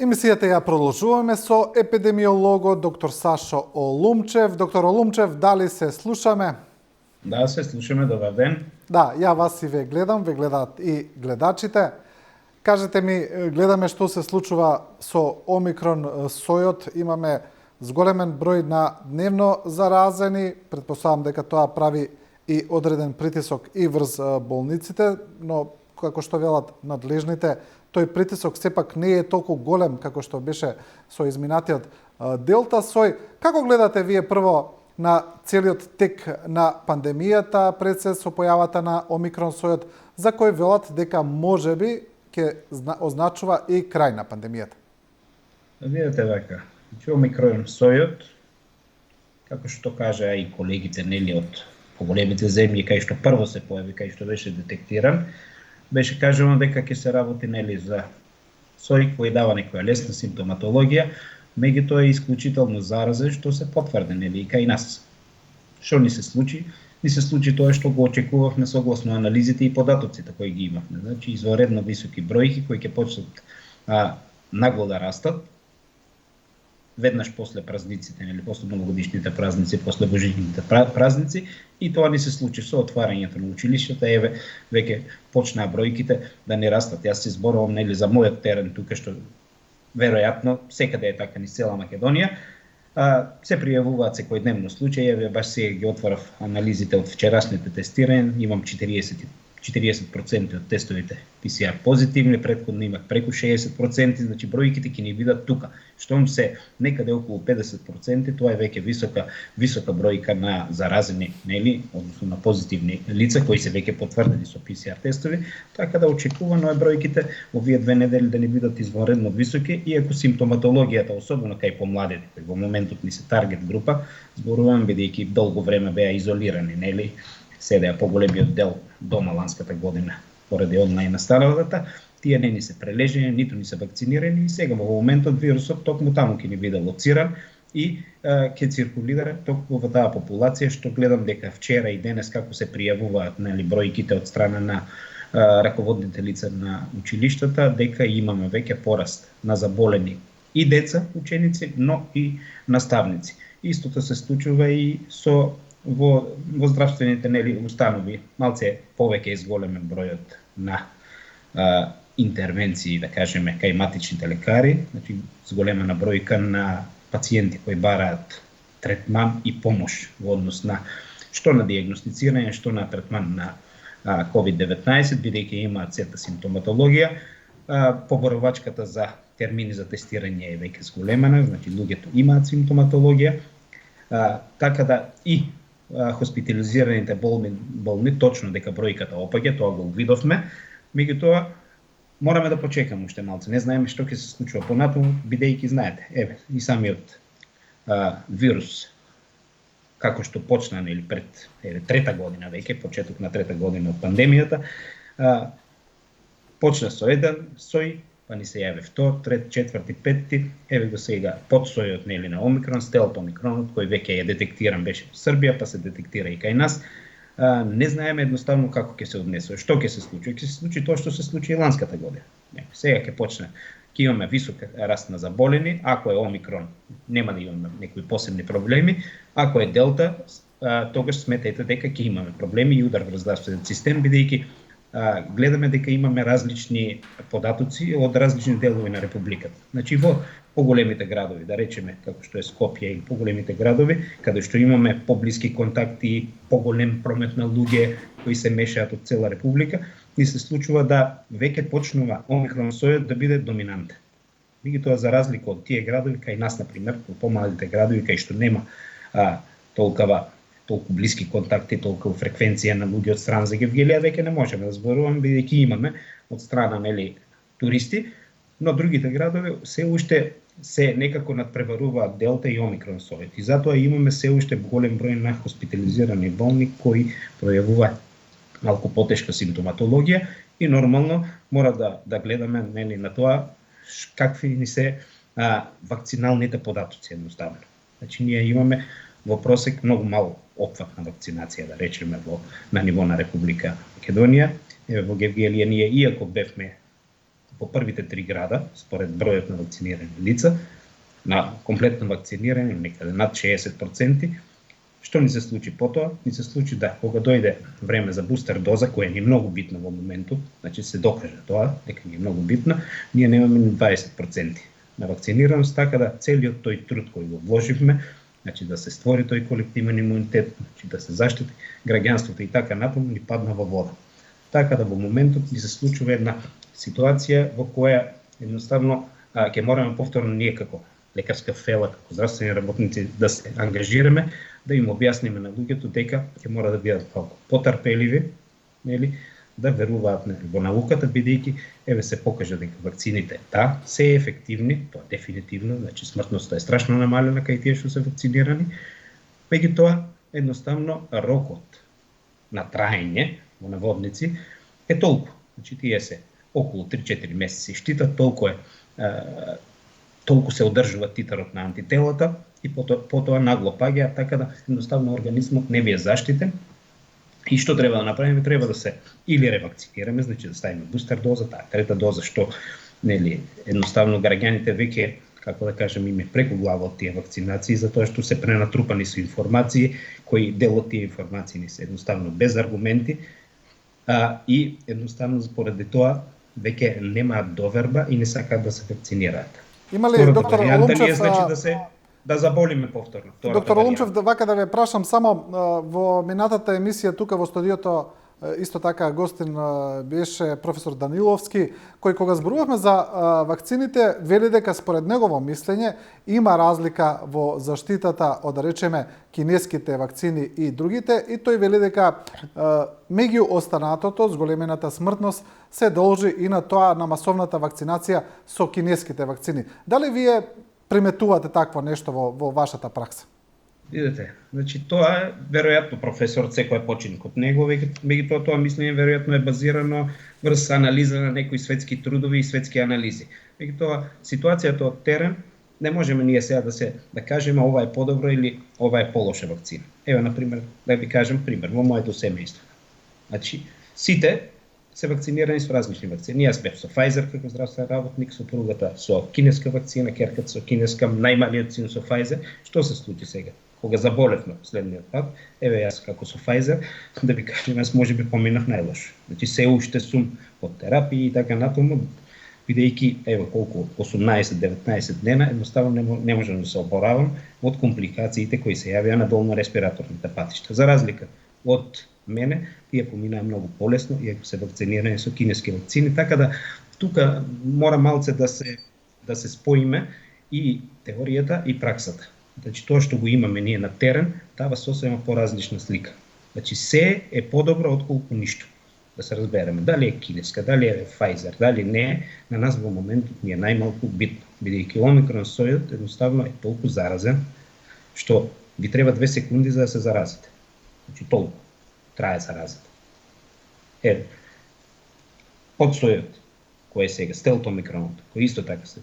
Емисијата ја продолжуваме со епидемиологот доктор Сашо Олумчев. Доктор Олумчев, дали се слушаме? Да, се слушаме, добар ден. Да, ја вас и ве гледам, ве гледаат и гледачите. Кажете ми, гледаме што се случува со Омикрон сојот. Имаме зголемен број на дневно заразени. Претпоставам дека тоа прави и одреден притисок и врз болниците, но како што велат надлежните, тој притисок сепак не е толку голем како што беше со изминатиот Делта сој. Како гледате вие прво на целиот тек на пандемијата пред се со појавата на Омикрон сојот, за кој велат дека можеби ќе означува и крај на пандемијата? Видете вака, Омикрон сојот, како што кажа и колегите нели од поголемите земји кај што прво се појави, кај што беше детектиран, беше кажано дека ќе се работи нели за сој кој дава некоја лесна симптоматологија, меѓутоа е исклучително заразен, што се потврди нели и кај нас. Што ни се случи? Ни се случи тоа што го очекувавме согласно анализите и податоците кои ги имавме. Значи изворедно високи бројки кои ќе почнат нагло да растат веднаш после празниците, нели после новогодишните празници, после божичните празници, и тоа ни се случи со отварањето на училиштата. Еве веќе почнаа бројките да не растат. Јас се зборувам нели за мојот терен тука, што веројатно секаде е така низ цела Македонија. Се пријавуваат секојдневно случаи. Еве баш сега ги отворав анализите од вчерашните тестирања, имам 40% од тестовите PCR позитивни, претходно имах преку 60%, значи бројките ќе ни видат тука. Штом се некаде околу 50%, тоа е веќе висока бројка на заразени, нели, односно на позитивни лица кои се веќе потврдени со PCR тестови, така да очекувано е бројките овие 2 недели да ни бидат извонредно високи, иако симптоматологијата, особено кај помладите, кои во моментот ни се таргет група, зборувам бидејќи долго време беа изолирани, нели, седеа поголемиот дел дома ланската година поради онлайн наставата, тие не ни се прележени, ниту ни се вакцинирани, и сега во моментот вирусот токму таму ќе ни биде лоциран и ќе циркулира токму во таа популација, што гледам дека вчера и денес како се пријавуваат нели бројките од страна на раководните лица на училиштата, дека имаме веќе пораст на заболени и деца, ученици, но и наставници. Истото се случува и во здравствените нели установи, малце повеќе изголемен бројот на интервенции, да кажеме, кај матичните лекари, значи зголемена бројка на пациенти кои бараат третман и помош во однос на што на дијагностицирање, што на третман на COVID-19, бидејќи имаат сета симптоматологија. Поборовачката за термини за тестирање е веќе зголемена, значи луѓето имаат симптоматологија, така да и хоспитализираните болни точно дека бројката опаѓа, тоа го видовме, меѓутоа мораме да почекаме уште малце. Не знаеме што ќе се случува понатаму, бидејќи знаете, еве и самиот вирус како што почна нели пред трета година веќе, почеток на трета година од пандемијата, почна со еден сој, па ни се јави втор, трет, четврти, петти, еве до сега подсојот нели на Омикрон, стелт Омикронот, кој веќе е детектиран беше во Србија, па се детектира и кај нас. Не знаеме едноставно како ќе се однесува, што ќе се случи. Ќе се случи тоа што се случи и ланската година. Сега ќе почне, ќе имаме висок раст на заболени, ако е Омикрон, нема да имаме некои посебни проблеми, ако е Делта, тогаш сметајте дека ќе имаме проблеми и удар врз здравствениот систем, бидејќи гледаме дека имаме различни податоци од различни делови на републиката. Значи во поголемите градови, да речеме како што е Скопје и поголемите градови, каде што имаме поблиски контакти, поголем промет на луѓе кои се мешаат од цела република, ни се случува да веќе почнува Омикрон сојот да биде доминантен. Меѓутоа за разлика од тие градови кај нас на пример, во помалите градови кај што нема толку блиски контакти, толку фреквенција на луѓе од страна за Гевгелија, веќе не можеме да зборуваме, бидејќи имаме од страна нели туристи, но другите градови се уште се некако надпреваруваат Делта и Омикрон сојот. И затоа имаме се уште голем број на хоспитализирани болни кои пројавуваат малку потешка симптоматологија и нормално мора да гледаме нели на тоа какви ни се вакциналните податоци едноставно. Значи ние имаме во просек многу мал опфат на вакцинација, да речеме, на ниво на Република Македонија. Во Гевгелија ние, иако бевме по првите 3 града, според бројот на вакцинирани лица, на комплетно вакцинирани, некаде над 60%. Што ни се случи потоа? Ни се случи да, кога дојде време за бустер доза, која ни е многу битна во моментот, значи се докаже тоа, дека ни е многу битна, ние немаме ни 20% на вакцинираност, така да целиот тој труд кој го вложивме, значи да се створи тој колективен имунитет, значи да се заштити граѓанството и така натаму, ни падна во вода. Така да во моментот ни се случува една ситуација во која едноставно ќе мораме повторно ние како лекарска фела, како здравствени работници да се ангажираме, да им објасниме на луѓето дека ќе мора да бидат малку потрпеливи, нели, да веруваат во науката, бидејќи еве се покажа дека вакцините се ефективни, тоа дефинитивно, значи смртноста е страшно намалена кај тие што се вакцинирани, меѓутоа едноставно рокот на траење во наводници е толку. Значи тие се околу 3-4 месеци штитат, толку се одржува титарот на антителата и потоа нагло паѓа, така да едноставно организмот не ви е заштитен. И што треба да направиме? Треба да се или ревакцинираме, значи да ставиме бустер доза, таа трета доза што нели едноставно граѓаните веќе, како да кажем, име преку глава од тие вакцинации, затоа што се пренатрупани со информации, кои дел од тие информации не се едноставно без аргументи, и едноставно поради тоа веќе немаат доверба и не сакаат да се вакцинираат. Има ли доктор Олумчев, значи да заболиме повторно. Доктор Олумчев, вака да ве прашам само во минатата емисија тука во студиото исто така гостин беше професор Даниловски, кој кога зборувавме за вакцините вели дека според негово мислење има разлика во заштитата од, да речеме, кинеските вакцини и другите, и тој вели дека меѓу останатото зголемената смртност се должи и на тоа на масовната вакцинација со кинеските вакцини. Дали вие приметувате такво нешто во вашата пракса? Видете, значи тоа е веројатно професорот секој е починик од него, меѓутоа тоа мислење веројатно е базирано врз анализа на некои светски трудови и светски анализи. Меѓутоа ситуацијата од терен не можеме ние сега да кажеме ова е подобро или ова е полоша вакцина. Еве на пример, да ви кажем пример во моето семејство. Значи сите се вакцинирани со различни вакцини. Јас бев со Pfizer како здравствен работник, сопругата со кинеска вакцина, керката со кинеска, најмалиот син со Pfizer. Што се случи сега? Кога заболевме последниот пат, еве јас како со Pfizer, да ви кажам, јас можеби поминав најлошо. Значи се уште сум под терапија и така натаму, бидејќи еве колку 18-19 дена едноставно не можам да се опоравам од компликациите кои се јавија на долно-респираторните патишта. За разлика од мене, тие поминаа многу полесно, иако се вакцинирани со кинески вакцини, така да тука мора малце да се споиме и теоријата и праксата. Значи тоа што го имаме ние на терен, дава сосема поразлична слика. Значи се е подобро отколку ништо. Да се разбереме, дали е кинеска, дали е Pfizer, дали не е, на нас во моментот ни е најмалку битно, бидејќи омикрон сојот едноставно е толку заразен, што ви треба 2 секунди за да се заразите. Значи толку трае заразата. Под сојот, кој е сега, стелт омикронот, кој исто така се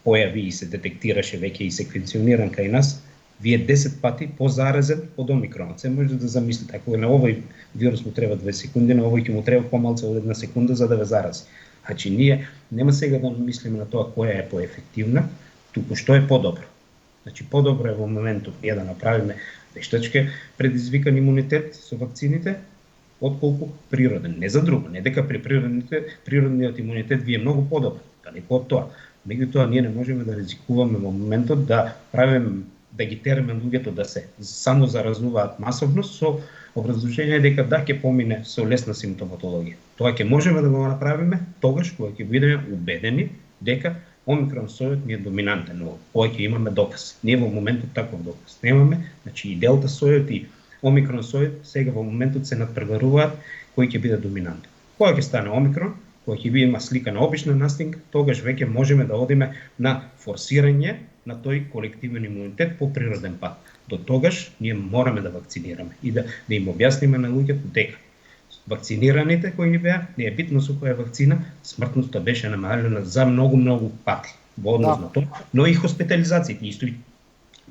појави и се детектираше веќе и секвенциониран кај нас, ви е 10 пати позаразен од омикронот. Се може да замислите, ако на овој вирус му треба 2 секунди, на овој ќе му треба помалку од 1 секунда за да ве зарази. Значи ние нема сега да мислиме на тоа која е поефективна, туку што е подобро. Значи подобро е во моментот ние да направиме вештачки предизвикан имунитет со вакцините, отколку природен. Не за друго, не дека при природниот имунитет ви е многу подобар, далеку од тоа. Меѓутоа ние не можеме да ризикуваме во моментот да ги тереме луѓето да се само заразуваат масовно со образложение дека ќе помине со лесна симптоматологија. Тоа ќе можеме да го направиме тогаш кога ќе бидеме убедени дека омикрон сојот ни е доминантен, но кога ќе имаме доказ. Ние во моментот таков доказ немаме, значи и делта сојот и омикрон сојот сега во моментот се надпреваруваат кој ќе биде доминантен. Кога ќе стане омикрон, кога ќе има слика на обична настинка, тогаш веќе можеме да одиме на форсирање на тој колективен имунитет по природен пат. До тогаш ние мораме да вакцинираме и да им објасниме на луѓето дека вакцинираните кои ни беа, не е битно со која вакцина, смртноста беше намалена за многу пати во однос на тоа, но и хоспитализациите исто.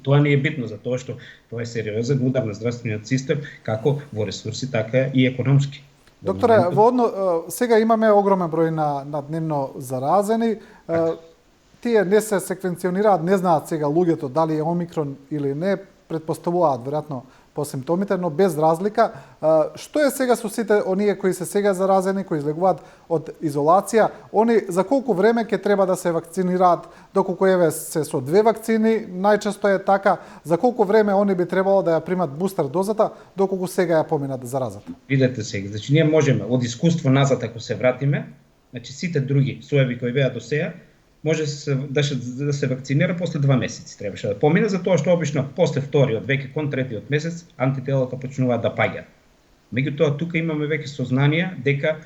Тоа не е битно за тоа што тоа е сериозен удар на здравствениот систем, како во ресурси, така и економски. Докторе, сега имаме огромен број на дневно заразени. Тие не се секвенционираат, не знаат сега луѓето дали е омикрон или не, претпоставуваат веројатно по симптомите, но без разлика. Што е сега со сите оние кои се сега заразени, кои излегуваат од изолација, они за колку време ќе треба да се вакцинираат, доколку еве се со 2 вакцини, најчесто е така, за колку време они би требало да ја примат бустер дозата, доколку сега ја поминат заразата? Видете сега, значи ние можеме од искуство назад ако се вратиме, значи сите други соеви кои беа до сега, може да се вакцинира после 2 месеци требаше да помине, затоа што обично после вториот, веќе кон третиот месец, антителата почнуваат да паѓаат. Меѓутоа, тука имаме веќе сознание дека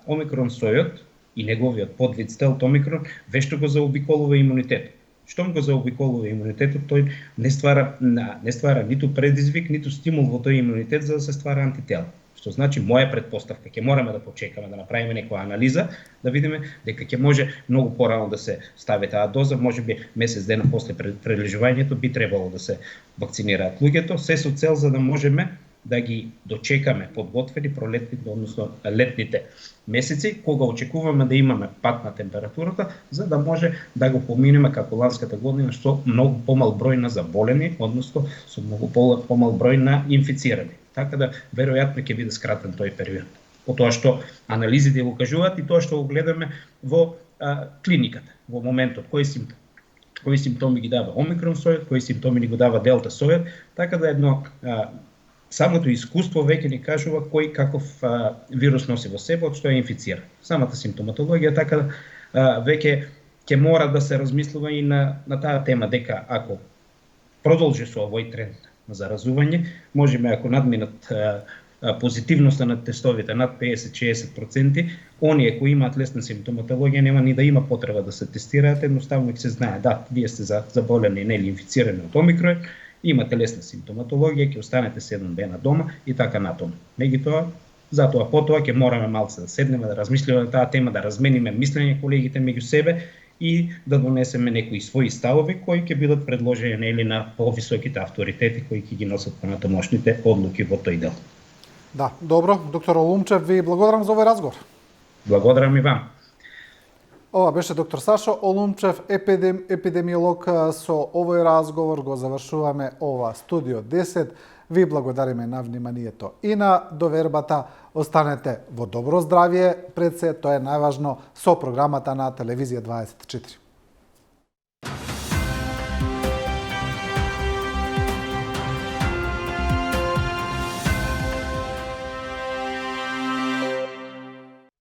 омикрон сојот и неговиот подвид стелт омикрон вешто го заобиколува имунитетот. Штом го заобиколува имунитетот, тој не ствара ниту предизвик, ниту стимул во тој имунитет за да се ствара антитела. Што значи, моја предпоставка, ќе мораме да почекаме, да направиме некоја анализа, да видиме дека ќе може многу порано да се стави таа доза, можеби месец дена после прележувањето би требало да се вакцинираат луѓето, се со цел за да можеме да ги дочекаме подготвени пролетните, односно летните месеци, кога очекуваме да имаме пад на температурата, за да може да го поминеме како ланската година со многу помал број на заболени, односно со многу помал број на инфицирани. Така да веројатно ќе биде скратен тој период. По тоа што анализите го кажуваат и тоа што го гледаме во клиниката во моментот, кои симптоми ги дава омикрон сојот, кои симптоми ни го дава делта сојот, така да едно самото искуство веќе ни кажува кој каков вирус носи во себе, од што е инфициран. Самата симптоматологија така веќе ќе мора да се размислува и на таа тема дека ако продолжи со овој тренд на заразување, можеме ако надминат позитивноста на тестовите над 50-60%, оние кои имаат лесна симптоматологија нема ни да има потреба да се тестираат, едноставно ќе се знае, да, вие сте заболени или инфицирани од омикрон, имате лесна симптоматологија, ќе останете 7 дена дома и така натаму. Меѓутоа, затоа потоа ќе мораме малце да седнеме, да размислиме на таа тема, да размениме мислење колегите меѓу себе и да донесеме некои своји ставови кои ќе бидат предложени нели на повисоките авторитети кои ќе ги носат понатамошните одлуки во тој дел. Да, добро, доктор Олумчев, ви благодарам за овој разговор. Благодарам и вам. Ова беше доктор Сашо Олумчев, епидемиолог. Со овој разговор го завршуваме ова студио 10. Ви благодариме на вниманието и на довербата. Останете во добро здравје, пред се, тоа е најважно, со програмата на Телевизија 24.